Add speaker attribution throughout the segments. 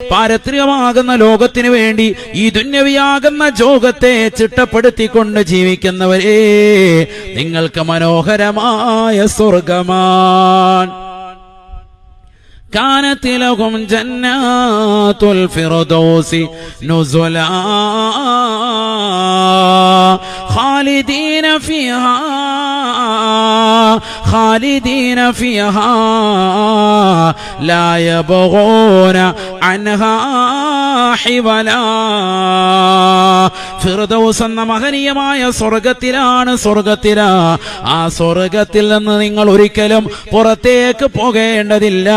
Speaker 1: പാരത്രികമാകുന്ന ലോകത്തിനു വേണ്ടി ഈ ദുന്യവിയാകുന്ന ജോഗത്തെ ചിട്ടപ്പെടുത്തിക്കൊണ്ട് ജീവിക്കുന്നവരെ, നിങ്ങൾക്ക് മനോഹരമായ സ്വർഗമാണ്. كانت لهم جنات الفردوس نزلا خالدين فيها لا يبغون عنها حولا. ഫിർദൗസ് എന്ന മഹനീയമായ സ്വർഗത്തിലാണ്. ആ സ്വർഗത്തിൽ നിന്ന് നിങ്ങൾ ഒരിക്കലും പുറത്തേക്ക് പോകേണ്ടതില്ല.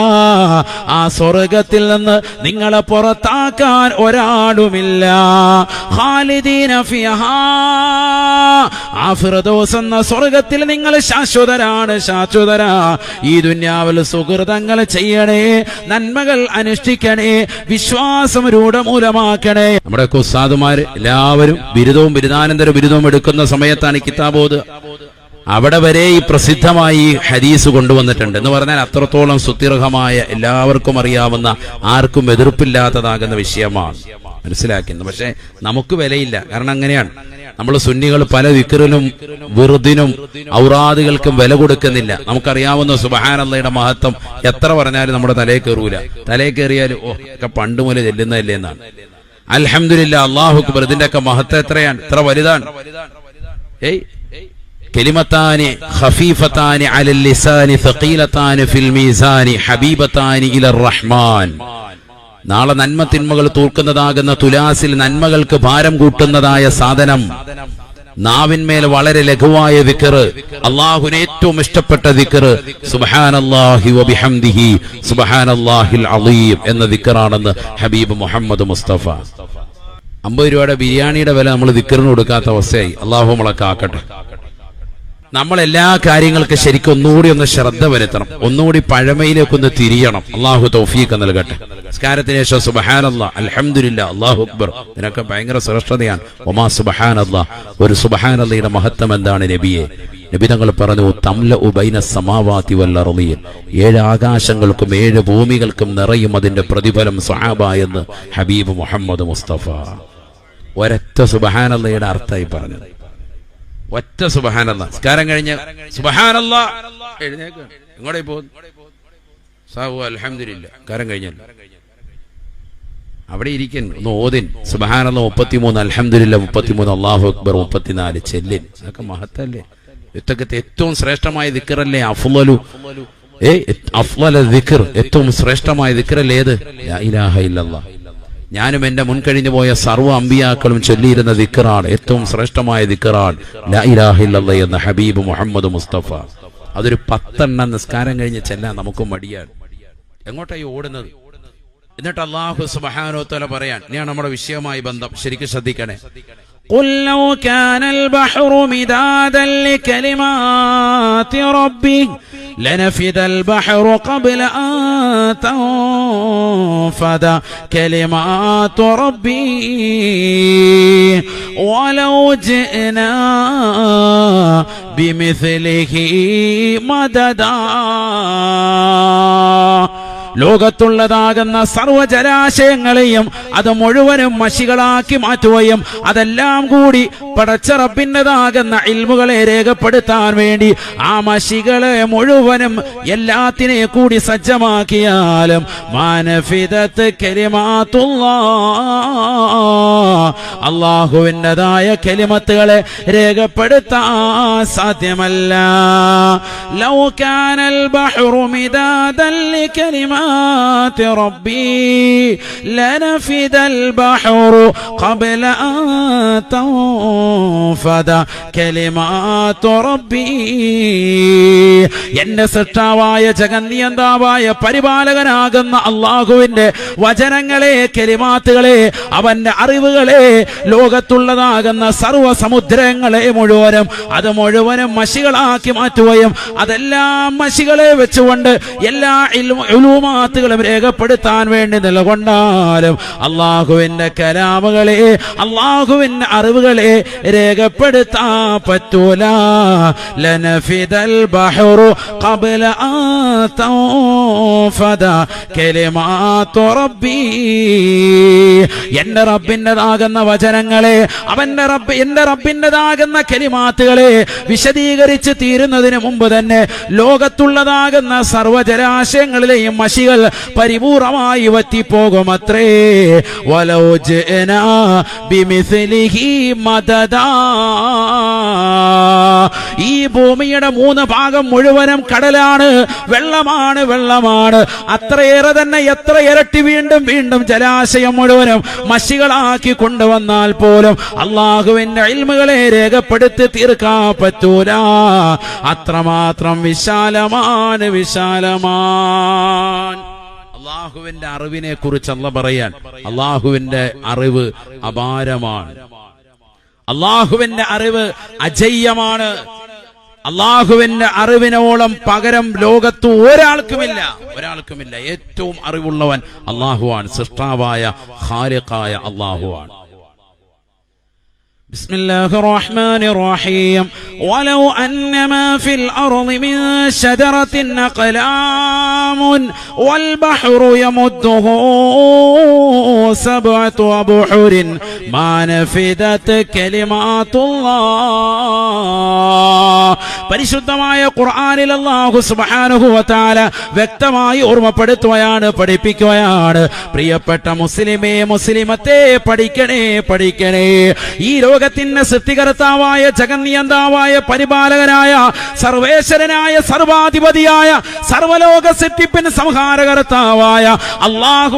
Speaker 1: ആ സ്വർഗത്തിൽ നിന്ന് നിങ്ങളെ പുറത്താക്കാൻ ഒരാളുമില്ല. ഖാലിദീന ഫിഹാ, ആ ഫിർദൗസ് എന്ന സ്വർഗത്തിൽ നിങ്ങൾ ശാശ്വതരാ. ഈ ദുനിയാവിൽ സുഹൃതങ്ങൾ ചെയ്യണേ, നന്മകൾ അനുഷ്ഠിക്കണേ, വിശ്വാസം രൂഢമൂലമാക്കണേ. നമ്മുടെ ഉസ്താദുമാർ എല്ലാവരും ബിരുദവും ബിരുദാനന്തര ബിരുദവും എടുക്കുന്ന സമയത്താണ് കിതാബോധ്. അവിടെ വരെ ഈ പ്രസിദ്ധമായി ഹദീസ് കൊണ്ടുവന്നിട്ടുണ്ട്. എന്ന് പറഞ്ഞാൽ അത്രത്തോളം സുദീർഘമായ, എല്ലാവർക്കും അറിയാവുന്ന, ആർക്കും എതിർപ്പില്ലാത്തതാകുന്ന വിഷയമാണ് മനസ്സിലാക്കുന്നത്. പക്ഷെ നമുക്ക് വിലയില്ല. കാരണം അങ്ങനെയാണ്, നമ്മൾ സുന്നികൾ പല ദിക്റിനും വിറുദിനും ഔറാദുകൾക്കും വില കൊടുക്കുന്നില്ല. നമുക്കറിയാവുന്ന സുബ്ഹാനല്ലാഹയുടെ മഹത്വം എത്ര പറഞ്ഞാലും നമ്മുടെ തലയിൽ കയറൂല. തലയിൽ കയറിയാൽ ഒക്കെ പണ്ട് മുതൽ ചെല്ലുന്നതല്ലേ എന്നാണ്. അൽഹംദുലില്ലാഹ്, അല്ലാഹു അക്ബർ. ഇതിന്റെയൊക്കെ മഹത്വം എത്രയാണ്, എത്ര വലുതാണ്. കലിമത്താനി ഖഫീഫത്താനി അലൽ ലിസാനി സഖീലത്താനി ഫിൽ മീസാനി ഹബീബത്താനി ഇലർ റഹ്മാൻ. നാളെ നന്മ തിന്മകൾ തൂക്കുന്നതാകുന്ന തുലാസിൽ നന്മകൾക്ക് ഭാരം കൂട്ടുന്നതായ സാധനം, നാവിന്മേൽ വളരെ ലഘുവായ ദിക്ർ, അല്ലാഹുവിന് ഏറ്റവും ഇഷ്ടപ്പെട്ട ദിക്ർ സുബ്ഹാനല്ലാഹി വബിഹംദിഹി സുബ്ഹാനല്ലാഹിൽ അളീം എന്ന ദിക്റാണെന്ന് ഹബീബ് മുഹമ്മദ് മുസ്തഫ. 50 രൂപയുടെ ബിരിയാണിയുടെ വില നമ്മൾ ദിക്റിന് കൊടുക്കാത്ത അവസ്ഥയായി. അല്ലാഹു നമ്മളെ കാക്കട്ടെ. നമ്മൾ എല്ലാ കാര്യങ്ങൾക്ക് ശരിക്കും ഒന്നുകൂടി ഒന്ന് ശ്രദ്ധ വരുത്തണം, ഒന്നുകൂടി പഴമയിലേക്കൊന്ന് തിരിയണം. അല്ലാഹു തൗഫീഖ് നൽകട്ടെ. നിസ്കാരത്തിന് ശേഷം സുബ്ഹാനല്ലാഹ്, അൽഹംദുലില്ലാഹ്, അല്ലാഹു അക്ബർ, ഇതിനൊക്കെ ഭയങ്കര ശ്രേഷ്ഠതയാണ്. ഒമാ സുബ്ഹാനല്ലാഹ്, ഒരു സുബ്ഹാനല്ലാഹയുടെ മഹത്വം എന്താണ് നബിയെ? നബി തങ്ങൾ പറഞ്ഞു, തംലഉ ബൈന സമാവാതി വൽ അർളീൻ, 7 ആകാശങ്ങൾക്കും 7 ഭൂമികൾക്കും നിറയും അതിന്റെ പ്രതിഫലം സ്വഹാബ എന്ന് ഹബീബ് മുഹമ്മദ് മുസ്തഫ. ഒരൊറ്റ സുബ്ഹാനല്ലാഹയുടെ അർത്ഥമായി പറഞ്ഞത്, ഒറ്റ സുബ്ഹാനല്ലാഹ്. നിസ്കാരം കഴിഞ്ഞ സുബ്ഹാനല്ലാഹ് എഴുന്നേക്ക്, എങ്ങോട്ടേ പോകുന്നു? സാഹു അൽഹംദുലില്ലാഹ്, കാരം കഴിഞ്ഞാൽ അവിടെ ഇരിക്കൻ ഒന്ന് ഓതിൻ. സുബ്ഹാനല്ലാഹ് 33, അൽഹംദുലില്ലാഹ് 33, അല്ലാഹു അക്ബർ 34 ചെല്ലിൻ. അതൊക്കെ മഹത്തല്ലേ? ഇതൊക്കെ ഏറ്റവും ശ്രേഷ്ഠമായ ദിക്റല്ലേ അഫ്ളലു അഫ്ളല ദിക്ർ, ഏറ്റവും ശ്രേഷ്ഠമായ ദിക്റല്ലേ ഏത്? ലാ ഇലാഹ ഇല്ലല്ലാഹ്. ഞാനും എന്റെ മുൻകഴിഞ്ഞു പോയ സർവ്വ അമ്പിയാക്കളും ചൊല്ലിയിരുന്ന ദിക്റാണ്, ഏറ്റവും ശ്രേഷ്ഠമായ ദിക്റാണ് ലാ ഇലാഹ ഇല്ലല്ലാഹ് എന്ന ഹബീബ് മുഹമ്മദ് മുസ്തഫ. അതൊരു 10 നിസ്കാരം കഴിഞ്ഞ് ചെല്ലാൻ നമുക്ക് മടിയാണ്. എങ്ങോട്ടായി ഓടുന്നത്? എന്നിട്ട് അല്ലാഹു സുബ്ഹാനഹു വ തആല പറയാൻ, ഇനിയാണ് നമ്മുടെ വിഷയവുമായി ബന്ധം, ശരിക്കും ശ്രദ്ധിക്കണേ. قل لو كان البحر مدادا لكلمات ربي لنفد البحر قبل أن تنفد كلمات ربي ولو جئنا بمثله مددا. ലോകത്തുള്ളതാകുന്ന സർവ്വജലാശയങ്ങളെയും അത് മുഴുവനും മഷികളാക്കി മാറ്റുകയും അതെല്ലാം കൂടി പടച്ച റബ്ബിൻ്റെതാകുന്ന ഇൽമുകളെ രേഖപ്പെടുത്താൻ വേണ്ടി ആ മഷികളെ മുഴുവനും എല്ലാത്തിനെ കൂടി സജ്ജമാക്കിയാലും മാനഫിദത്ത് കലിമാത്തുല്ലാഹ്, അല്ലാഹുവിൻ്റെതായ കലിമത്തുകളെ രേഖപ്പെടുത്താൻ സാധ്യമല്ല. ലൗ കാനൽ ബഹ്റു മിദാദൻ ലികലിമാ ربي لنفد البحر قبل أن تنفد كلمات ربي. എന്റെ സൃഷ്ടാവായ ജഗന്നിയന്താവായ പരിപാലകനാകുന്ന അല്ലാഹുവിന്റെ വചനങ്ങളെ, കലിമാത്തുകളെ, അവന്റെ അറിവുകളെ, ലോകത്തുള്ളതാകുന്ന സർവ്വ സമുദ്രങ്ങളെ മുഴുവനും അത് മുഴുവനും മഷികളാക്കി മാറ്റുകയും അതെല്ലാം മഷികളെ വെച്ചുകൊണ്ട് എല്ലാ കലിമാത്തുകളും രേഖപ്പെടുത്താൻ വേണ്ടി നിലകൊണ്ടാലും അള്ളാഹുവിന്റെ കലാമുകളെ, അള്ളാഹുവിന്റെ അറിവുകളെ രേഖപ്പെടുത്താൻ പറ്റൂല. ലനഫിദൽ ബഹ്റു ഖബ്ല അൻ തൻഫദ കലിമാതു റബ്ബി. എന്റെ റബ്ബിന്റെതാകുന്ന വചനങ്ങളെ, എന്റെ റബ്ബിന്റെതാകുന്ന കലിമാത്തുകളെ വിശദീകരിച്ച് തീരുന്നതിന് മുമ്പ് തന്നെ ലോകത്തുള്ളതാകുന്ന സർവ്വജലാശയങ്ങളിലെയും മഷികൾ പരിപൂർണമായി വറ്റിപ്പോകുമത്രേ. വലൗ ജഅനാ ബിമിസ്ലിഹി മദദാ. ഈ ഭൂമിയുടെ 3 ഭാഗം മുഴുവനും കടലാണ്, വെള്ളമാണ്. അത്രയേറെ തന്നെ എത്ര ഇരട്ടി വീണ്ടും വീണ്ടും ജലാശയം മുഴുവനും മഷികളാക്കി കൊണ്ടുവന്നാൽ പോലും അള്ളാഹുവിന്റെ ഇൽമുകളെ രേഖപ്പെടുത്തി തീർക്കാൻ പറ്റൂല. അത്രമാത്രം വിശാലമാണ്. അള്ളാഹുവിന്റെ അറിവിനെ കുറിച്ച് അല്ലാഹ് പറയാൻ, അള്ളാഹുവിന്റെ അറിവ് അപാരമാണ്, അള്ളാഹുവിന്റെ അറിവ് അജയ്യമാണ്. അള്ളാഹുവിന്റെ അറിവിനോളം പകരം ലോകത്ത് ഒരാൾക്കുമില്ല. ഏറ്റവും അറിവുള്ളവൻ അള്ളാഹുവാണ്, സൃഷ്ടാവായ ഖാലിഖായ അള്ളാഹുവാണ്. بسم الله الرحمن الرحيم. ولو أن ما في الأرض من شجرة أقلام والبحر يمده 7 أبحر ما نفدت كلمات الله. പരിശുദ്ധമായ ഖുർആനിൽ അല്ലാഹു സുബ്ഹാനഹു വ തആല വ്യക്തമായി ഓർമ്മപ്പെടുത്തുകയാണ്, പഠിപ്പിക്കുകയാണ്. പ്രിയപ്പെട്ട മുസ്ലിമേ, മുസ്ലിമത്തെ, പഠിക്കണേ. ഈ ലോകത്തിന്റെ സൃഷ്ടികർത്താവായ, ജഗന്നിയന്താവായ, പരിപാലകനായ, സർവേശ്വരനായ, സർവാധിപതിയായ, സർവലോക സൃഷ്ടിപ്പിന് സംഹാരകർത്താവായ അല്ലാഹു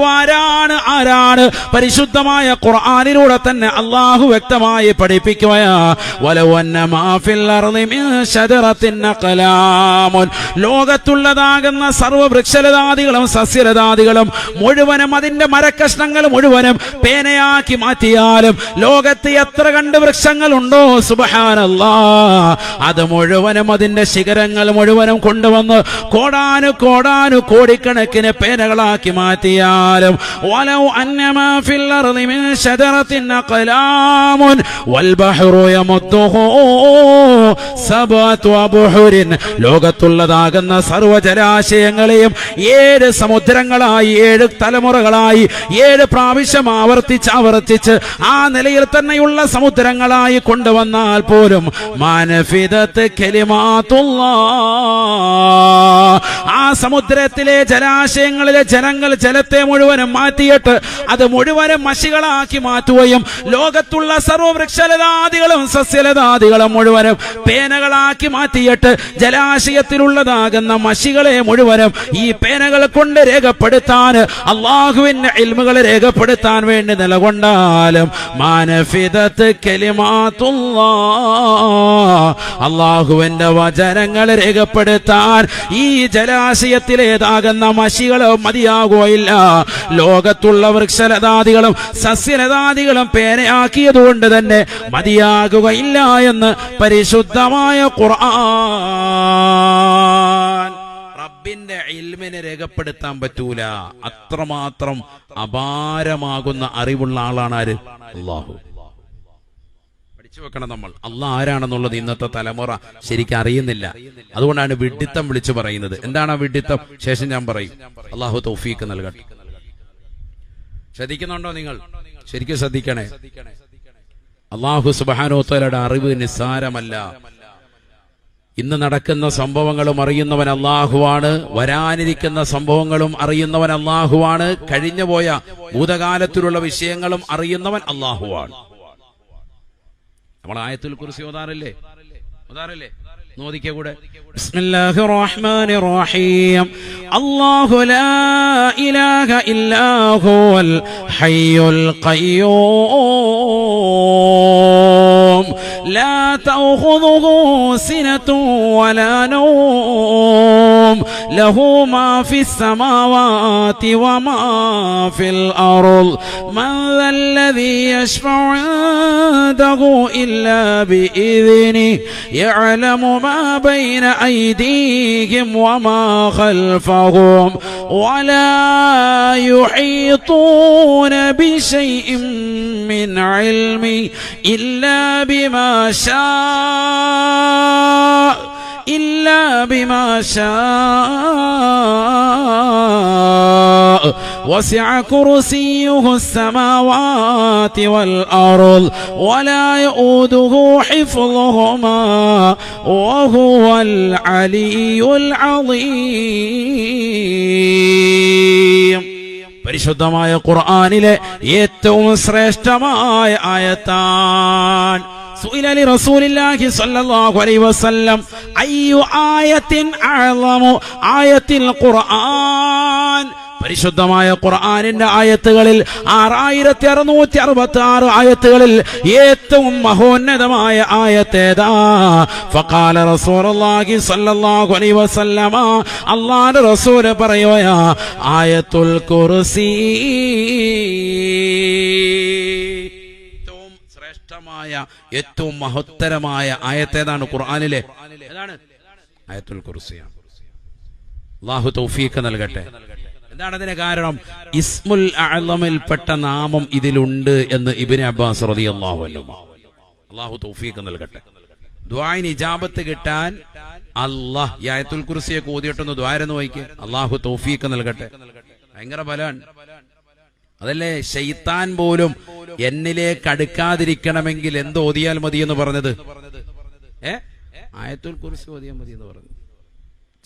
Speaker 1: ആരാണ്? പരിശുദ്ധമായ ഖുർആനിലൂടെ തന്നെ അല്ലാഹു വ്യക്തമായി പഠിപ്പിക്കുകയാ. വലൗ അന്ന മാ ഫിൽ അർളി മിൻ ശജറത്തിൻ അഖലാമുൻ. ലോകത്തുള്ളതാകുന്ന സർവവൃക്ഷലതാദികളും സസ്യലതാദികളും മുഴുവനും, അതിന്റെ മരക്കഷ്ണങ്ങൾ മുഴുവനും പേനയാക്കി മാറ്റിയാലും ലോകത്ത് എത്ര കണ്ട് വൃക്ഷങ്ങളുണ്ടോ, സുബ്ഹാനല്ലാഹ്, അത് മുഴുവനും, അതിന്റെ ശിഖരങ്ങൾ മുഴുവനും കൊണ്ടുവന്ന് കോടിക്കണക്കിന് പേനകളാക്കി മാറ്റിയാലും വലൗ അന്നമാ ഫിൽ അർളി മിൻ ശജറത്തിൻ അഖലാമുൻ വൽ ബഹ്റു യമുദ്ദുഹു 7 അബ്ഹുരിൻ. ലോകത്തുള്ളതാകുന്ന സർവ്വജലാശയങ്ങളെയും 7 സമുദ്രങ്ങളായി, 7 തലമുറകളായി, 7 പ്രാവശ്യം ആവർത്തിച്ച് ആ നിലയിൽ തന്നെയുള്ള സമുദ്രങ്ങളായി കൊണ്ടുവന്നാൽ പോലും മാനഫിദത്ത് കലിമാത്തുല്ലാഹ്. ആ സമുദ്രത്തിലെ ജലാശയങ്ങളിലെ ജലത്തെ മുഴുവനും മാറ്റിയിട്ട് അത് മുഴുവനും മഷികളാക്കി മാറ്റുകയും ലോകത്തുള്ള സർവവൃക്ഷലതാദികളും സസ്യലതാദികളും മുഴുവനും പേനകളാക്കി മാറ്റിയിട്ട് ജലാശയത്തിലുള്ളതാകുന്ന മഷികളെ മുഴുവനും ഈ പേനകൾ കൊണ്ട് രേഖപ്പെടുത്താൻ, അള്ളാഹുവിന്റെ ഇൽമുകളെ രേഖപ്പെടുത്താൻ വേണ്ടി നിലകൊണ്ടാലും മാനഫിദത്ത് കലിമാത്തുല്ലാഹ്. അള്ളാഹുവിന്റെ വചനങ്ങൾ രേഖപ്പെടുത്താൻ ഈ ജലാശയത്തിലേതാകുന്ന മഷികളോ മതിയാകുകയില്ല. ലോകത്തുള്ള വൃക്ഷലതാദികളും സസ്യലതാദികളും പേനയാക്കിയതുകൊണ്ട് തന്നെ മതിയാകുകയില്ല എന്ന് പരിശുദ്ധമായ ഖുർആൻ. റബ്ബിന്റെ ഇൽമിനെ രേഖപ്പെടുത്താൻ പറ്റൂല. അത്രമാത്രം അപാരമാകുന്ന അറിവുള്ള ആളാണ് ആര്? അല്ലാഹു. പഠിച്ചു വെക്കണം നമ്മൾ. അല്ലാഹ് ആരാണെന്നുള്ളത് ഇന്നത്തെ തലമുറ ശരിക്കും അറിയുന്നില്ല. അതുകൊണ്ടാണ് വിഡ്ഢിത്തം വിളിച്ചു പറയുന്നത്. എന്താണ് ആ വിഡ്ഢിത്തം? ശേഷം ഞാൻ പറയും. അല്ലാഹു തൗഫീഖ് നൽകട്ടെ. ശ്രദ്ധിക്കുന്നുണ്ടോ നിങ്ങൾ? ശരിക്കും ശ്രദ്ധിക്കണേ. അല്ലാഹു സുബ്ഹാനഹു വ തആലയുടെ അറിവ് നിസ്സാരമല്ല. ഇന്ന് നടക്കുന്ന സംഭവങ്ങളും അറിയുന്നവൻ അല്ലാഹുവാണ്. വരാനിരിക്കുന്ന സംഭവങ്ങളും അറിയുന്നവൻ അല്ലാഹുവാണ്. കഴിഞ്ഞുപോയ ഭൂതകാലത്തിലുള്ള വിഷയങ്ങളും അറിയുന്നവൻ അല്ലാഹുവാണ്. നമ്മൾ ആയത്തുൽ കുർസി ഓതാറില്ലേ? നോദിക്ക കൂടെ. ബിസ്മില്ലാഹിർ റഹ്മാനിർ റഹീം. അല്ലാഹു ലാ ഇലാഹ ഇല്ലാ ഹുവൽ ഹയ്യുൽ ഖയ്യൂം ലാ തഅഖുദുഹു സിനത്തുൻ വലാ നൗം ലഹു മാ ഫിസ് സമാവാതി വമാ ഫിൽ അർദ് മൻ ദല്ലദീ യശ്ഫഉ ഇൻദഹു ഇല്ലാ ബിഇذനിഹി യഅലമു ما بين أيديهم وما خلفهم ولا يحيطون بشيء من علمه إلا بما شاء وسع كرسيه السماوات والأرض ولا يؤوده حفظهما وهو العلي العظيم. പരിശുദ്ധമായ ഖുർആനിലെ ഏറ്റവും ശ്രേഷ്ഠമായ ആയത്താൻ. സുഇല ലി റസൂലില്ലാഹി സ്വല്ലല്ലാഹു അലൈഹി വസല്ലം അയ്യു ആയത്തിൻ അഅ്ളമു ആയത്തിൽ ഖുർആൻ. പരിശുദ്ധമായ ഖുർആനിന്റെ ആയത്തുകളിൽ 6666 ആയത്തുകളിൽ ഏറ്റവും മഹോന്നതമായ ആയത്തേതാ? ഫഖാല റസൂലുള്ളാഹി സ്വല്ലല്ലാഹു അലൈഹി വസല്ലമ, അല്ലാഹുവിന്റെ റസൂൽ പറയുകയാ, ആയത്തുൽ കുർസി. ഏറ്റവും ശ്രേഷ്ഠമായ ഏറ്റവും മഹത്തരമായ ആയത്തേതാണ് ഖുർആനിലെ? ഏതാണ്? ആയത്തുൽ കുർസിയാണ്. അല്ലാഹു തൗഫീഖ് നൽകട്ടെ. എന്താണ് അതിന് കാരണം? ഇസ്മുൽ അഅ്ളമിൽപ്പെട്ട നാമം ഇതിലുണ്ട് എന്ന് ഇബ്നു അബ്ബാസ് റളിയല്ലാഹു അൻഹു. അല്ലാഹു തൗഫീഖ് നൽകട്ടെ. ദുആഇന് ഇജാബത്ത് കിട്ടാൻ അല്ലാഹ് ഈ ആയത്തുൽ കുർസിയെ ഓതിയിട്ടൊന്ന് ദുആരെന്ന് വായിക്കുക. അല്ലാഹു തൗഫീഖ് നൽകട്ടെ. ഭയങ്കര ബലാണ്. അതല്ലേ ശൈത്താൻ പോലും എന്നിലേക്ക് അടുക്കാതിരിക്കണമെങ്കിൽ എന്ത് ഓതിയാൽ മതി എന്ന് പറഞ്ഞത്? ആയത്തുൽ കുർസി ഓതിയാൽ മതി എന്ന് പറഞ്ഞു.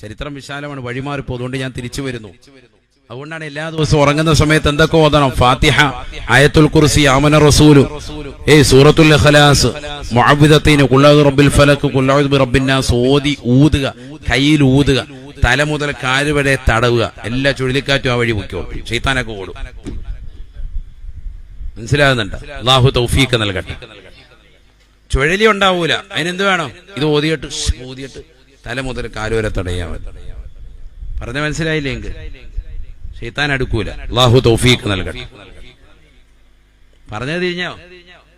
Speaker 1: ചരിത്രം വിശാലമാണ്, വഴിമാറിപ്പോ. അതുകൊണ്ട് ഞാൻ തിരിച്ചു വരുന്നു. അതുകൊണ്ടാണ് എല്ലാ ദിവസവും ഉറങ്ങുന്ന സമയത്ത് എന്തൊക്കെ ഓതണം? ഫാത്തിഹ, ആയത്തുൽ കുർസി, ആമന റസൂലു, സൂറത്തുൽ ഇഖ്ലാസ്, മുഅവ്വിദത്തൈൻ, ഖുൽ അഊദു ബിറബ്ബിൽ ഫലക്, ഖുൽ അഊദു ബിറബ്ബിൻ നാസ് ഓതി ഊതുക. കയ്യിൽ ഊതുക, തല മുതൽ കാല് വരെ തടവുക. എല്ലാ ചുഴലിക്കാറ്റും ആ വഴി പൊയ്ക്കോളും, ശൈത്താനൊക്കെ ഓടും. മനസ്സിലാകുന്നുണ്ട്? അല്ലാഹു തൗഫീഖ് നൽകട്ടെ. ചുഴലി ഉണ്ടാവൂല, അതിനെന്ത് വേണം? ഇത് ഓതിയിട്ട് തല മുതൽ കാല് വരെ തടയാൻ മതി. പറഞ്ഞ മനസ്സിലായില്ലെങ്കിൽ ശൈത്താൻ അടുക്കൂല. അല്ലാഹു തൗഫീഖ് നൽകട്ടെ. പറഞ്ഞത് തിരിഞ്ഞോ?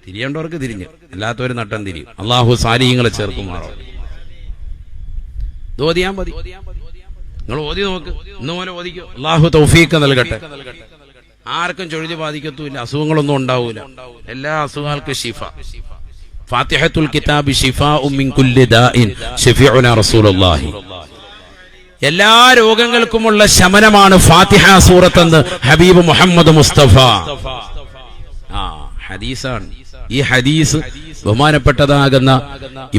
Speaker 1: തിരിയേണ്ടവർക്ക് തിരിഞ്ഞ്, അല്ലാത്തവര് നട്ടം തിരിയും. അല്ലാഹു സാലിഹീങ്ങളെ ചേർക്കുമാറോ. ഇത് ഓതിയാൻ മതി. നിങ്ങൾ ഓതി നോക്ക്, ഇന്ന് പോലെ ഓതിക്കോ. അല്ലാഹു തൗഫീഖ് നൽകട്ടെ. ആർക്കും ചുഴലി ബാധിക്കത്തുമില്ല, അസുഖങ്ങളൊന്നും ഉണ്ടാവൂല. എല്ലാ അസുഖങ്ങൾക്കും ശിഫ. ഫാത്തിഹത്തുൽ കിതാബി ശിഫാഉം മിൻ കുല്ലി ദാഇൻ ശഫീഉനാ റസൂലുള്ളാഹി. എല്ലാ രോഗങ്ങൾക്കുമുള്ള ശമനമാണ് ഫാത്തിഹ സൂറത്തെന്ന് ഹബീബ് മുഹമ്മദ് മുസ്തഫ. ഹദീസാണ്. ഈ ഹദീസ് ബഹുമാനപ്പെട്ടതാകുന്ന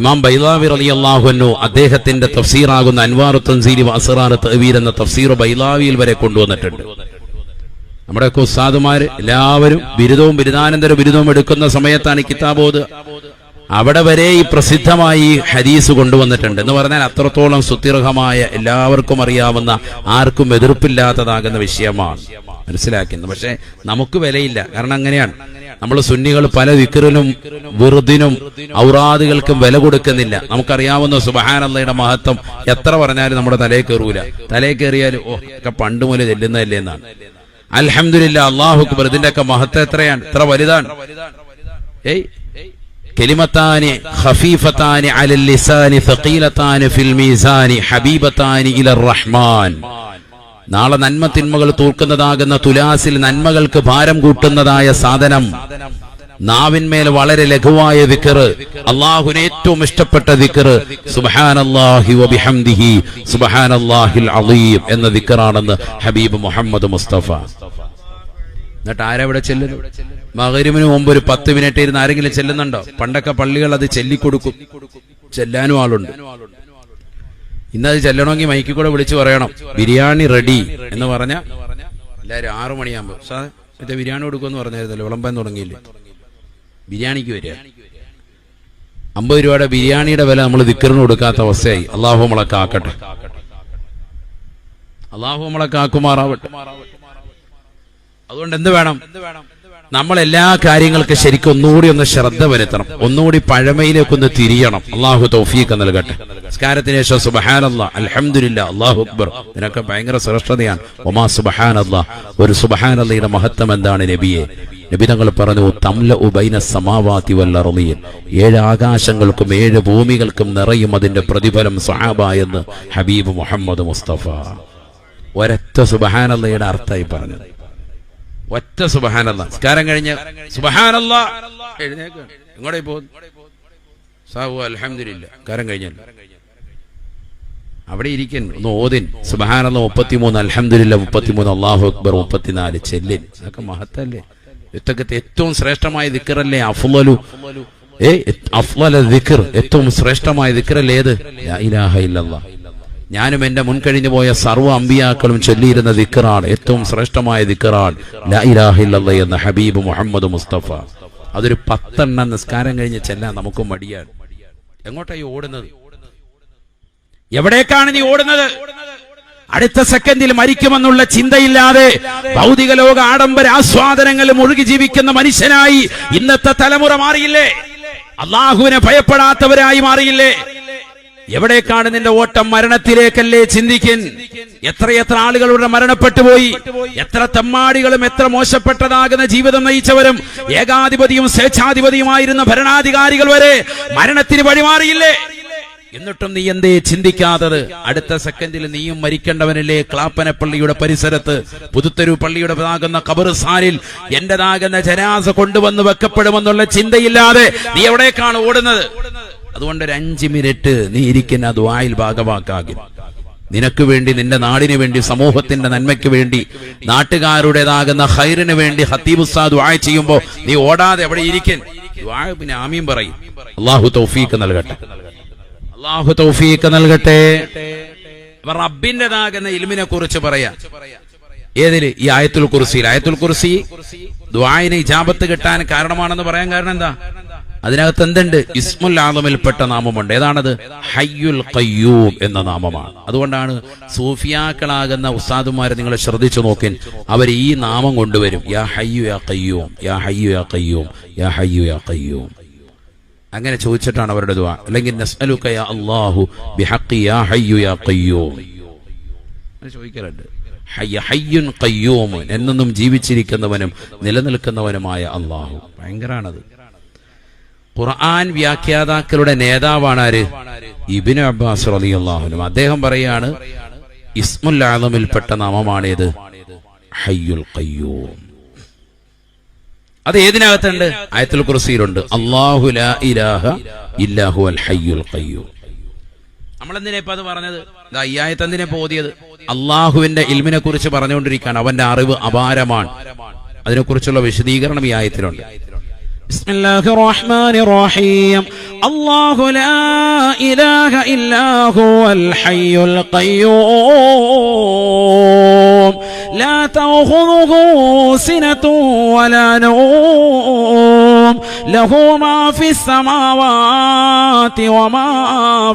Speaker 1: ഇമാം ബൈളാവി റളിയല്ലാഹു അൻഹു അദ്ദേഹത്തിന്റെ തഫ്സീറാകുന്ന അൻവാറു തൻസീൽ വ അസ്റാറു തഅ്വീൽ എന്ന തഫ്സീർ ബൈളാവിയിൽ വരെ കൊണ്ടുവന്നിട്ടുണ്ട്. നമ്മുടെ ഉസ്താദുമാര് എല്ലാവരും ബിരുദവും ബിരുദാനന്തര ബിരുദവും എടുക്കുന്ന സമയത്താണ് ഈ കിതാബ് ഓതുക. അവിടെ വരെ ഈ പ്രസിദ്ധമായി ഹദീസ് കൊണ്ടുവന്നിട്ടുണ്ട്. എന്ന് പറഞ്ഞാൽ അത്രത്തോളം സുദീർഘമായ, എല്ലാവർക്കും അറിയാവുന്ന, ആർക്കും എതിർപ്പില്ലാത്തതാകുന്ന വിഷയമാണ്. മനസ്സിലാക്കുന്നത്. പക്ഷെ നമുക്ക് വിലയില്ല. കാരണം അങ്ങനെയാണ്. നമ്മൾ സുന്നികൾ പല ദിക്റിനും വിർദിനും ഔറാദുകൾക്കും വില കൊടുക്കുന്നില്ല. നമുക്കറിയാവുന്ന സുബ്ഹാനല്ലാഹയുടെ മഹത്വം എത്ര പറഞ്ഞാലും നമ്മുടെ തലയിൽ കയറൂല. തലയിൽ കയറിയാലും ഒക്കെ പണ്ട് മുതൽ ചെല്ലുന്നതല്ലേ എന്നാണ്. അൽഹംദുലില്ലാഹ്, അല്ലാഹു അക്ബർ. ഇതിന്റെയൊക്കെ മഹത്വം എത്രയാണ്, എത്ര വലുതാണ്. കലിമത്താനി ഖഫീഫത്താനി അലൽ ലിസാനി സഖീലത്താനി ഫിൽ മീസാനി ഹബീബത്താനി ഇലർ റഹ്മാൻ. നാളെ നന്മ തിന്മകൾ തൂക്കുന്നതാകുന്ന തുലാസിൽ നന്മകൾക്ക് ഭാരം കൂട്ടുന്നതായ സാധനം, നാവിന്മേൽ വളരെ ലഘുവായ ദിക്ർ, അല്ലാഹുവിന് ഏറ്റവും ഇഷ്ടപ്പെട്ട ദിക്ർ സുബ്ഹാനല്ലാഹി വബിഹംദിഹി സുബ്ഹാനല്ലാഹിൽ അളീം എന്ന ദിക്റാണെന്ന് ഹബീബ് മുഹമ്മദ് മുസ്തഫ. എന്നിട്ട് ആരെവിടെ ചെല്ലുന്നു? മഗ്‌രിബിന് മുമ്പ് ഒരു 10 മിനിറ്റ് ഇരുന്ന് ആരെങ്കിലും ചെല്ലുന്നുണ്ടോ? പണ്ടൊക്കെ പള്ളികൾ അത് ചെല്ലിക്കൊടുക്കും. ചെല്ലാനും ആളുണ്ട്. ഇന്നത് ചെല്ലണമെങ്കിൽ മൈക്കിൽ കൂടെ വിളിച്ചു പറയണം, ബിരിയാണി റെഡി എന്ന് പറഞ്ഞ എല്ലാവരും 6 മണിയാകുമ്പോൾ മറ്റേ ബിരിയാണി കൊടുക്കുമെന്ന് പറഞ്ഞായിരുന്നല്ലോ, വിളമ്പാൻ തുടങ്ങിയില്ലേ? ബിരിയാണിക്ക് വരിക 50 രൂപയുടെ ബിരിയാണിയുടെ വില നമ്മൾ ദിക്റിന് കൊടുക്കാത്ത അവസ്ഥയായി. അല്ലാഹു നമ്മളെ കാക്കട്ടെ, അല്ലാഹു നമ്മളെ കാക്കുമാറാവട്ടെ. അതുകൊണ്ട് എന്ത് വേണം? നമ്മൾ എല്ലാ കാര്യങ്ങൾക്കും ശരിക്കും ഒന്നുകൂടി ഒന്ന് ശ്രദ്ധ വരുത്തണം, ഒന്നുകൂടി പഴമയിലേക്കൊന്ന് തിരിയണം. അല്ലാഹു തൗഫീഖ് നൽകട്ടെ. നിസ്കാരത്തിന് ശേഷം സുബ്ഹാനല്ലാഹ്, അൽഹംദുലില്ലാഹ്, അല്ലാഹു അക്ബർ, ഇതിനൊക്കെ ഭയങ്കര ശ്രേഷ്ഠതയാണ്. ഒമാ സുബ്ഹാനല്ലാഹ്, ഒരു സുബ്ഹാനല്ലാഹയുടെ മഹത്വം എന്താണ് നബിയെ? നബി തങ്ങൾ പറഞ്ഞു, തംലഉ ബൈന സമാവാതി വൽ അർളീൻ, 7 ആകാശങ്ങൾക്കും 7 ഭൂമികൾക്കും നിറയും അതിന്റെ പ്രതിഫലം സ്വഹാബ എന്ന് ഹബീബ് മുഹമ്മദ് മുസ്തഫ. ഒരൊറ്റ സുബ്ഹാനല്ലാഹയുടെ അർത്ഥമായി പറഞ്ഞത്. ഒറ്റ സുബ്ഹാനല്ലാഹ്. നിസ്കാരം കഴിഞ്ഞ് സുബ്ഹാനല്ലാഹ് എഴുന്നേൽക്കുക. എങ്ങോട്ടേ പോകും? സാവു അൽഹംദുലില്ലാഹ്. നിസ്കാരം കഴിഞ്ഞല്ലോ അവിടെ ഇരിക്കൻ ഒന്ന് ഓതിൻ. സുബ്ഹാനല്ലാഹ് 33, അൽഹംദുലില്ലാഹ് 33, അല്ലാഹു അക്ബർ 34 ചെല്ലിൻ. അതൊക്കെ മഹത്തല്ലേ? ഇതൊക്കെ ഏറ്റവും ശ്രേഷ്ഠമായ ദിക്റല്ലേ? അഫ്ളൽ ദിക്ർ, ഏറ്റവും ശ്രേഷ്ഠമായ ദിക്റല്ലേ ഏത്? ലാ ഇലാഹ ഇല്ലല്ലാഹ്. ഞാനും എന്റെ മുൻകഴിഞ്ഞു പോയ സർവ്വ അമ്പിയാക്കളും ചൊല്ലിയിരുന്ന ദിക്റാണ്, ഏറ്റവും ശ്രേഷ്ഠമായ ദിക്റാണ് ലാ ഇലാഹ ഇല്ലല്ലാഹ് എന്ന ഹബീബ് മുഹമ്മദ് മുസ്തഫ. അതൊരു 10 നിസ്കാരം കഴിഞ്ഞ് ചെല്ലാൻ നമുക്ക് മടിയാണ്. എങ്ങോട്ടായി ഓടുന്നത്? എവിടേക്കാണ് നീ ഓടുന്നത്? അടുത്ത സെക്കൻഡിൽ മരിക്കുമെന്നുള്ള ചിന്തയില്ലാതെ ഭൗതിക ലോക ആഡംബര ആസ്വാദനങ്ങളിൽ മുഴുകി ജീവിക്കുന്ന മനുഷ്യനായി ഇന്നത്തെ തലമുറ മാറിയില്ലേ? അള്ളാഹുവിനെ ഭയപ്പെടാത്തവരായി മാറിയില്ലേ? എവിടേക്കാണ് നിന്റെ ഓട്ടം? മരണത്തിലേക്കല്ലേ ചിന്തിക്കൻ. എത്രയെത്ര ആളുകളുടെ മരണപ്പെട്ടു പോയി. എത്ര തെമ്മാടികളും എത്ര മോശപ്പെട്ടതാകുന്ന ജീവിതം നയിച്ചവരും ഏകാധിപതിയും സ്വേച്ഛാധിപതിയുമായിരുന്ന ഭരണാധികാരികൾ വരെ മരണത്തിന് വഴിമാറിയില്ലേ? എന്നിട്ടും നീ എന്തേ ചിന്തിക്കാത്തത്? അടുത്ത സെക്കൻഡിൽ നീയും മരിക്കേണ്ടവനല്ലേ? ക്ലാപ്പനപ്പള്ളിയുടെ പരിസരത്ത് പുതുത്തെരു പള്ളിയുടെ ആകുന്ന ഖബർസ്ഥാനിൽ എന്റേതാകുന്ന ജനാസ കൊണ്ടുവന്ന് വെക്കപ്പെടുമെന്നുള്ള ചിന്തയില്ലാതെ നീ എവിടേക്കാണ് ഓടുന്നത്? അതുകൊണ്ട് ഒരു 5 മിനിറ്റ് നീ ഇരിക്കുന്ന ദുആയിൽ ഭാഗവാക്കാകി. നിനക്ക് വേണ്ടി, നിന്റെ നാടിന് വേണ്ടി, സമൂഹത്തിന്റെ നന്മയ്ക്ക് വേണ്ടി, നാട്ടുകാരുടേതാകുന്ന ഖൈറിന് വേണ്ടി ഖത്തീബ് ഉസ്താദ് ദുആ ചെയ്യുമ്പോ നീ ഓടാതെ എവിടെ ഇരിക്കൻ? ദുആ പിന്നെ ആമീൻ പറയും. അല്ലാഹു തൗഫീഖ് നൽകട്ടെ. അല്ലാഹു തൗഫീഖ് നൽകട്ടെ. റബ്ബിന്റേതാകുന്ന ഇൽമിനെ കുറിച്ച് പറയാ. ഏതില്? ഈ ആയത്തുൽ കുർസിയിൽ. ആയത്തുൽ കുർസി ദുആയിന് ഇജാബത്ത് കിട്ടാൻ കാരണമാണെന്ന് പറയാൻ കാരണം എന്താ? അതിനകത്ത് എന്തുണ്ട്? ഇസ്മുൽ ആദമിൽപ്പെട്ട നാമമുണ്ട്. ഏതാണത്? ഹയ്യുൽ ഖയ്യൂം എന്ന നാമമാണ്. അതുകൊണ്ടാണ് സൂഫിയാക്കളാകുന്ന ഉസ്താദുമാരെ നിങ്ങൾ ശ്രദ്ധിച്ചു നോക്കിൻ, അവർ ഈ നാമം കൊണ്ടുവരും. യാ ഹയ്യു യാ ഖയ്യൂം, യാ ഹയ്യു യാ ഖയ്യൂം, യാ ഹയ്യു യാ ഖയ്യൂം. അങ്ങനെ ചോദിച്ചിട്ടാണ് അവരുടെ ദുആ. അല്ലെങ്കിൽ നസ്അലുക യാ അല്ലാഹു ബിഹഖി യാ ഹയ്യു യാ ഖയ്യൂം ചോദിക്കലുണ്ട്. ഹയ്യുൻ ഖയ്യൂം, എന്നും ജീവിച്ചിരിക്കുന്നവനും നിലനിൽക്കുന്നവനുമായ അല്ലാഹു. ഭയങ്കരാണത്. ഖുർആൻ വ്യാഖ്യാതാക്കളുടെ നേതാവാണ് ആര്? ഇബ്നു അബ്ബാസ് റളിയല്ലാഹു അൻഹു. അദ്ദേഹം പറയാണ് ഇസ്മുൽ ആദമിൽപ്പെട്ട നാമമാണേത്? ഹയ്യുൽ ഖയ്യൂം. അത് ഏതിനകത്തുണ്ട്? ആയത്തുൽ കുർസിയിലുണ്ട്. അല്ലാഹു ലാ ഇലാഹ ഇല്ലാ ഹുവൽ ഹയ്യുൽ ഖയ്യൂം. നമ്മളെന്തിനാ ഇപ്പൊ അത് പറഞ്ഞത്? ഈ ആയത്ത് എന്തിനാ ഓതിയത്? അള്ളാഹുവിന്റെ ഇൽമിനെ കുറിച്ച് പറഞ്ഞുകൊണ്ടിരിക്കുകയാണ്. അവന്റെ അറിവ് അപാരമാണ്. അതിനെക്കുറിച്ചുള്ള വിശദീകരണം ഈ ആയത്തിലുണ്ട്. ബിസ്മില്ലാഹിർ റഹ്മാനിർ റഹീം. അല്ലാഹു ലാ ഇലാഹ ഇല്ലാ ഹുവൽ ഹയ്യുൽ ഖയ്യൂം ലാ തഅഖുദുഹു സിനത്തുൻ വലാ നൗം ലഹു മാ ഫിസ് സമാവാതി വമാ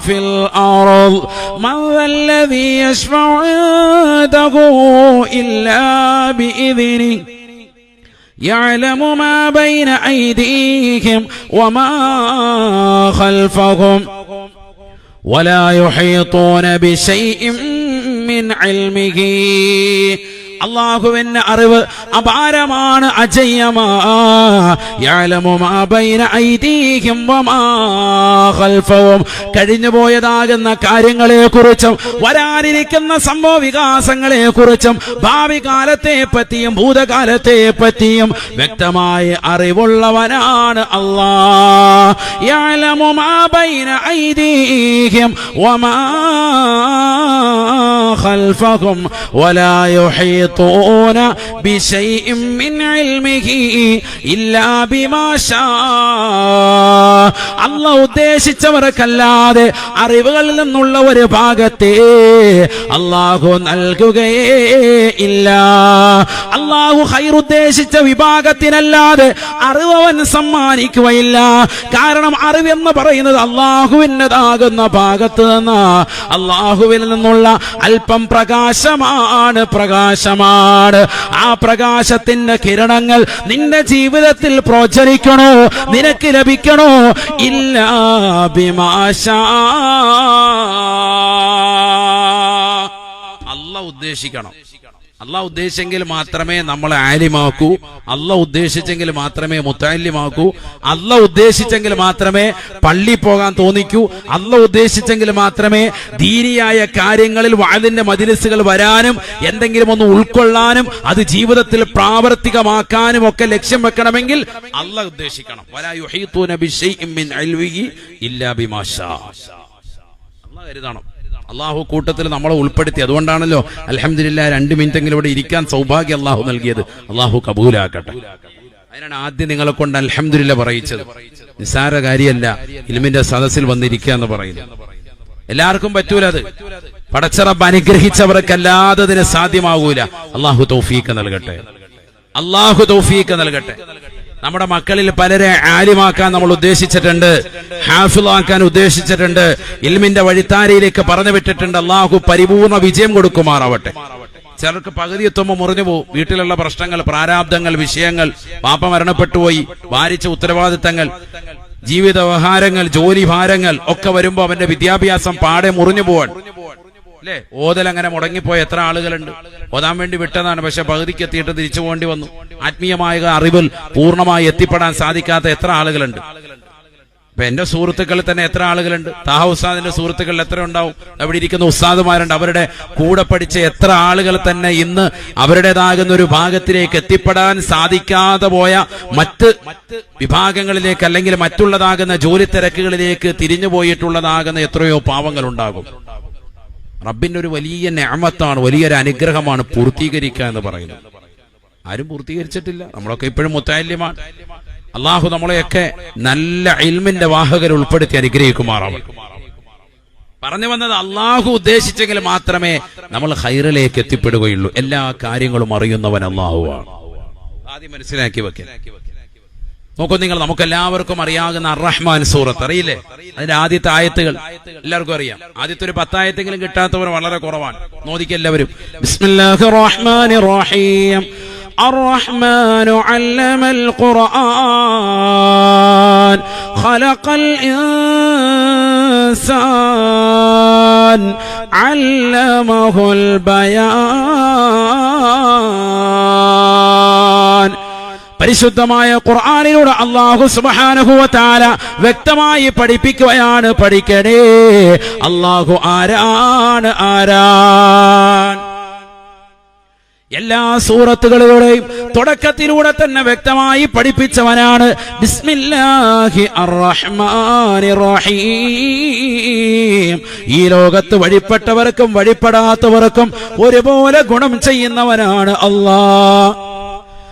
Speaker 1: ഫിൽ അർദ് മൻ ദല്ലദീ യശ്ഫഉ ഇൻദഹു ഇല്ലാ ബിഇذനിഹി يعلم ما بين أيديهم وما خلفهم ولا يحيطون بشيء من علمه. അള്ളാഹുവിന്റെ അറിവ് അപാരമാണ്, അജയ്യമാ. യഅലമു മാ ബൈന ഐദീഹിം വമാ ഖൽഫഹും, കഴിഞ്ഞുപോയതാകുന്ന കാര്യങ്ങളെ കുറിച്ചും വരാനിരിക്കുന്ന സംഭവ വികാസങ്ങളെ കുറിച്ചും ഭാവി കാലത്തെ പറ്റിയും ഭൂതകാലത്തെ പറ്റിയും വ്യക്തമായ അറിവുള്ളവനാണ് അല്ലാഹ്. യഅലമു മാ ബൈന ഐദീഹിം വമാ ഖൽഫഹും വലാ യുഹീ بشيء من علمه إلا بما شاء. അല്ലാഹു ഉദ്ദേശിച്ചവർക്കല്ലാതെ അറിവുകളിൽ നിന്നുള്ള ഒരു ഭാഗത്തെ അല്ലാഹു നൽകുകയേ ഇല്ല. അല്ലാഹു ഖൈർ ഉദ്ദേശിച്ച വിഭാഗത്തിനല്ലാതെ അറിവൻ സമ്മാനിക്കുകയില്ല. കാരണം അറിവെന്ന് പറയുന്നത് അല്ലാഹുവിൻ്റെതാകുന്ന ഭാഗത്ത് നിന്ന്, അല്ലാഹുവിൽ നിന്നുള്ള അല്പം പ്രകാശമാണ്. ആ പ്രകാശത്തിന്റെ കിരണങ്ങൾ നിന്റെ ജീവിതത്തിൽ പ്രോചരിക്കണോ, നിനക്ക് ലഭിക്കണോ? ഇല്ലാ ബിമാ ശാ. അല്ലാഹു ഉദ്ദേശിക്കണം. അള്ളാഹ് ഉദ്ദേശിച്ചെങ്കിൽ മാത്രമേ നമ്മളെ ആലിമാക്കൂ, അള്ളാഹ് ഉദ്ദേശിച്ചെങ്കിൽ മാത്രമേ മുത്തഅല്ലിമാക്കൂ, അള്ളാഹ് ഉദ്ദേശിച്ചെങ്കിൽ മാത്രമേ പള്ളി പോകാൻ തോന്നിക്കൂ, അള്ളാഹ് ഉദ്ദേശിച്ചെങ്കിൽ മാത്രമേ ദീനിയായ കാര്യങ്ങളിൽ വഅദിന്റെ മജ്‌ലിസുകൾ വരാനും എന്തെങ്കിലും ഒന്ന് ഉൾക്കൊള്ളാനും അത് ജീവിതത്തിൽ പ്രാവർത്തികമാക്കാനും ഒക്കെ ലക്ഷ്യം വെക്കണമെങ്കിൽ അള്ളാഹ് ഉദ്ദേശിക്കണം. വലാ യുഹീതൂന ബിശൈഇൻ മിൻ ഇൽമിഹി ഇല്ലാ ബിമാ ശാ. അള്ളാഹ് കരുതണം. അള്ളാഹു കൂട്ടത്തിൽ നമ്മളെ ഉൾപ്പെടുത്തി. അതുകൊണ്ടാണല്ലോ അൽഹംദുലില്ലാഹ് 2 മിനിറ്റെങ്കിലും ഇവിടെ ഇരിക്കാൻ സൗഭാഗ്യം അള്ളാഹു നൽകിയത്. അള്ളാഹു കബൂലാക്കട്ടെ. അതിനാണ് ആദ്യം നിങ്ങളെ കൊണ്ട് അൽഹംദുലില്ലാഹ് പറയിച്ചത്. നിസ്സാര കാര്യമല്ല ഇൽമിന്റെ സദസ്സിൽ വന്നിരിക്കുക എന്ന് പറയുന്നത്. എല്ലാവർക്കും പറ്റൂലത്. പടച്ച റബ്ബ് അനുഗ്രഹിച്ചവർക്കല്ലാതെ അതിന് സാധ്യമാകൂല. അള്ളാഹു തൗഫീഖ് നൽകട്ടെ. അള്ളാഹു തൗഫീഖ് നൽകട്ടെ. നമ്മുടെ മക്കളിൽ പലരെ ആലിമാക്കാൻ നമ്മൾ ഉദ്ദേശിച്ചിട്ടുണ്ട്, ഹാഫിളാക്കാൻ ഉദ്ദേശിച്ചിട്ടുണ്ട്, ഇൽമിന്റെ വഴിത്താരയിലേക്ക് പറഞ്ഞു വിട്ടിട്ടുണ്ട്. അള്ളാഹു പരിപൂർണ വിജയം കൊടുക്കുമാറാവട്ടെ. ചിലർക്ക് പകുതി എത്തുമ്പോൾ മുറിഞ്ഞു പോകും. വീട്ടിലുള്ള പ്രശ്നങ്ങൾ, പ്രാരാബ്ദങ്ങൾ, വിഷയങ്ങൾ, പാപ്പ മരണപ്പെട്ടുപോയി, ഭാരിച്ച ഉത്തരവാദിത്തങ്ങൾ, ജീവിത വ്യവഹാരങ്ങൾ, ജോലി ഭാരങ്ങൾ ഒക്കെ വരുമ്പോ അവന്റെ വിദ്യാഭ്യാസം പാടെ മുറിഞ്ഞു പോവാൻ അല്ലേ? ഓതൽ അങ്ങനെ മുടങ്ങിപ്പോയ എത്ര ആളുകളുണ്ട്. ഓതാൻ വേണ്ടി വിട്ടതാണ്, പക്ഷെ പകുതിക്ക് എത്തിയിട്ട് തിരിച്ചു പോകേണ്ടി വന്നു. ആത്മീയമായ അറിവിൽ പൂർണ്ണമായി എത്തിപ്പെടാൻ സാധിക്കാത്ത എത്ര ആളുകളുണ്ട്. ഇപ്പൊ എന്റെ സുഹൃത്തുക്കളിൽ തന്നെ എത്ര ആളുകളുണ്ട്. താഹ ഉസ്താദിന്റെ സുഹൃത്തുക്കളിൽ എത്ര ഉണ്ടാവും. അവിടെ ഇരിക്കുന്ന ഉസ്താദുമാരുണ്ട്. അവരുടെ കൂടെ പഠിച്ച എത്ര ആളുകൾ തന്നെ ഇന്ന് അവരുടേതാകുന്ന ഒരു ഭാഗത്തിലേക്ക് എത്തിപ്പെടാൻ സാധിക്കാതെ പോയ മറ്റ് വിഭാഗങ്ങളിലേക്ക് അല്ലെങ്കിൽ മറ്റുള്ളതാകുന്ന ജോലി തിരക്കുകളിലേക്ക് തിരിഞ്ഞു പോയിട്ടുള്ളതാകുന്ന എത്രയോ പാവങ്ങൾ ഉണ്ടാകും. റബ്ബിന്റെ ഒരു വലിയ നിഅമത്താണ്, വലിയൊരു അനുഗ്രഹമാണ് പൂർത്തീകരിക്കുക എന്ന് പറയുന്നത്. ആരും പൂർത്തീകരിച്ചിട്ടില്ല. നമ്മളൊക്കെ ഇപ്പോഴും മുത്തഅല്ലിമാണ്. അള്ളാഹു നമ്മളെയൊക്കെ നല്ല ഇൽമിന്റെ വാഹകർ ഉൾപ്പെടുത്തി അനുഗ്രഹിക്കുമാറാവും. പറഞ്ഞു വന്നത് അള്ളാഹു ഉദ്ദേശിച്ചെങ്കിൽ മാത്രമേ നമ്മൾ ഖൈറിലേക്ക് എത്തിപ്പെടുകയുള്ളൂ. എല്ലാ കാര്യങ്ങളും അറിയുന്നവൻ അള്ളാഹുവാണ്. ആദ്യം മനസ്സിലാക്കി വെക്കുക. നോക്കൂ നിങ്ങൾ, നമുക്കെല്ലാവർക്കും അറിയാവുന്ന അർ-റഹ്മാൻ സൂറത്ത് അറിയില്ലേ? അതിന്റെ ആദ്യത്തെ ആയത്തുകൾ എല്ലാവർക്കും അറിയാം. ആദ്യത്തെ ഒരു 10 ആയത്തെങ്കിലും കിട്ടാത്തവർ വളരെ കുറവാണ്. നോദിക്കെല്ലാവരും. ബിസ്മില്ലാഹിർ റഹ്മാനിർ റഹീം. الرحمن علم القرآن خلق الإنسان علمه البيان. പരിശുദ്ധമായ ഖുർആനിലൂടെ അല്ലാഹു സുബ്ഹാനഹു വ തആല വ്യക്തമായി പഠിപ്പിക്കുകയാണ്. പഠിക്കണേ, അല്ലാഹു ആരാണ്? എല്ലാ സൂറത്തുകളിലൂടെയും തുടക്കത്തിലൂടെ തന്നെ വ്യക്തമായി പഠിപ്പിച്ചവനാണ്. ബിസ്മില്ലാഹി അർ-റഹ്മാനിർ റഹീം. ഈ ലോകത്ത് വഴിപ്പെട്ടവർക്കും വഴിപ്പെടാത്തവർക്കും ഒരുപോലെ ഗുണം ചെയ്യുന്നവനാണ് അല്ലാഹ്.